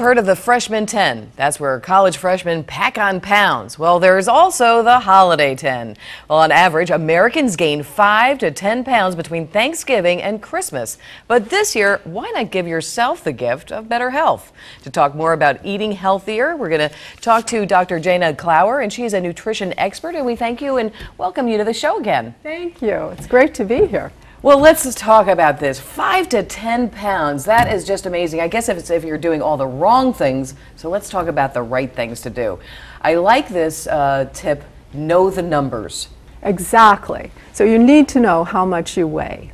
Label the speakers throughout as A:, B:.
A: heard of the Freshman 10. That's where college freshmen pack on pounds. Well, there's also the Holiday 10. Well, on average, Americans gain 5 to 10 pounds between Thanksgiving and Christmas. But this year, why not give yourself the gift of better health? To talk more about eating healthier, we're going to talk to Dr. Jana Klauer, and she's a nutrition expert, and we thank you and welcome you to the show again.
B: Thank you. It's great to be here.
A: Well, let's talk about this. 5 to 10 pounds. That is just amazing. I guess if you're doing all the wrong things, so let's talk about the right things to do. I like this tip, know the numbers.
B: Exactly. So you need to know how much you weigh.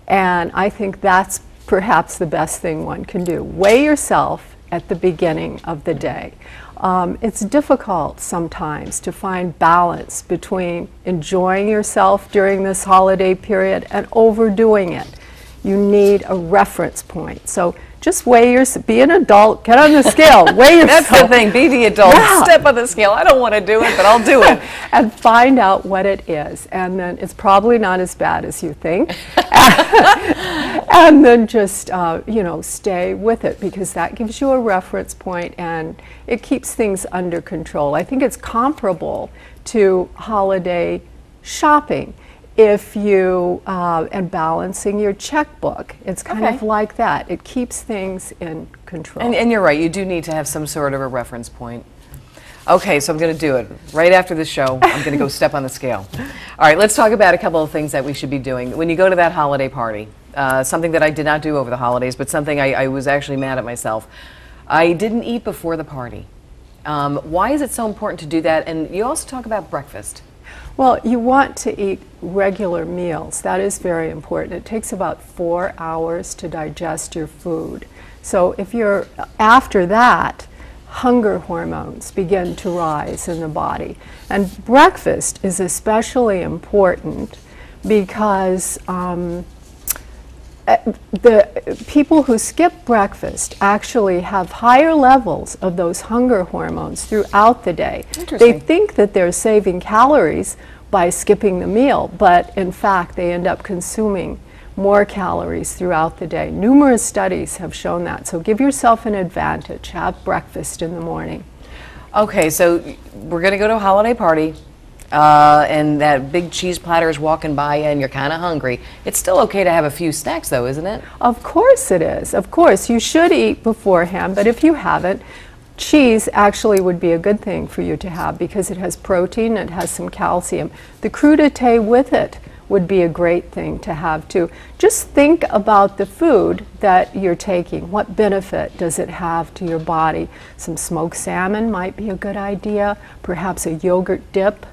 B: And I think that's perhaps the best thing one can do. Weigh yourself at the beginning of the day. It's difficult sometimes to find balance between enjoying yourself during this holiday period and overdoing it. You need a reference point. So just weigh yourself, be an adult, get on the scale, weigh yourself.
A: That's the thing, be the adult,
B: yeah.
A: Step on the scale. I don't want to do it, but I'll do it.
B: And find out what it is. And then it's probably not as bad as you think. And then just, you know, stay with it, because that gives you a reference point and it keeps things under control. I think it's comparable to holiday shopping. If you, and balancing your checkbook, it's kind of like that. It keeps things in control.
A: And you're right, you do need to have some sort of a reference point. Okay, so I'm going to do it. Right after the show, I'm going to go step on the scale. All right, let's talk about a couple of things that we should be doing. When you go to that holiday party, something that I did not do over the holidays, but something I was actually mad at myself. I didn't eat before the party. Why is it so important to do that? And you also talk about breakfast.
B: Well, you want to eat regular meals. That is very important. It takes about 4 hours to digest your food. So if you're, after that, hunger hormones begin to rise in the body. And breakfast is especially important because the people who skip breakfast actually have higher levels of those hunger hormones throughout the day. They think that they're saving calories by skipping the meal, but in fact they end up consuming more calories throughout the day. Numerous studies have shown that. So give yourself an advantage. Have breakfast in the morning.
A: Okay, so we're going to go to a holiday party. And that big cheese platter is walking by and you're kind of hungry. It's still okay to have a few snacks though, isn't it?
B: Of course it is. Of course. You should eat beforehand, but if you haven't, cheese actually would be a good thing for you to have because it has protein, it has some calcium. The crudité with it would be a great thing to have too. Just think about the food that you're taking. What benefit does it have to your body? Some smoked salmon might be a good idea, perhaps a yogurt dip.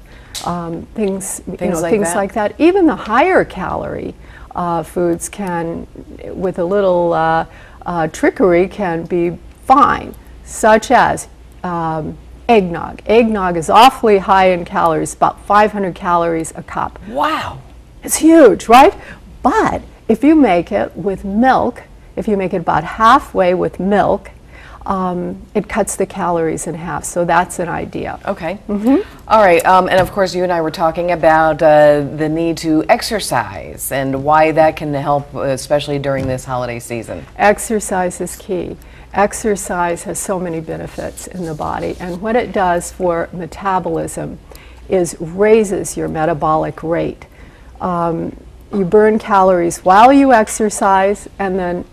B: Things like that. Even the higher calorie foods can, with a little trickery, can be fine, such as eggnog. Eggnog is awfully high in calories, about 500 calories a cup.
A: Wow!
B: It's huge, right? But if you make it with milk, if you make it about halfway with milk, it cuts the calories in half, so that's an idea.
A: Okay. All right, and of course you and I were talking about the need to exercise and why that can help, especially during this holiday season.
B: Exercise is key. Exercise has so many benefits in the body, and what it does for metabolism is raises your metabolic rate. You burn calories while you exercise, and then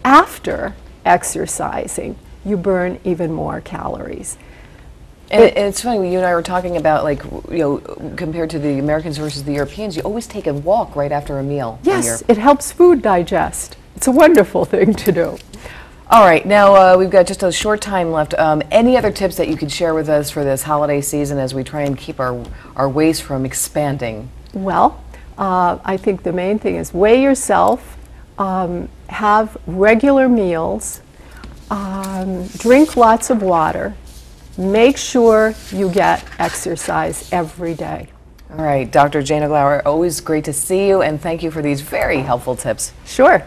B: after exercising, you burn even more calories.
A: And it's funny, you and I were talking about, like, you know, compared to the Americans versus the Europeans, you always take a walk right after a meal.
B: Yes, it helps food digest. It's a wonderful thing to do.
A: All right, now we've got just a short time left. Any other tips that you could share with us for this holiday season as we try and keep our waist from expanding?
B: Well, I think the main thing is weigh yourself, have regular meals, drink lots of water, make sure you get exercise every day.
A: All right, Dr. Jana Klauer, always great to see you, and thank you for these very helpful tips.
B: Sure.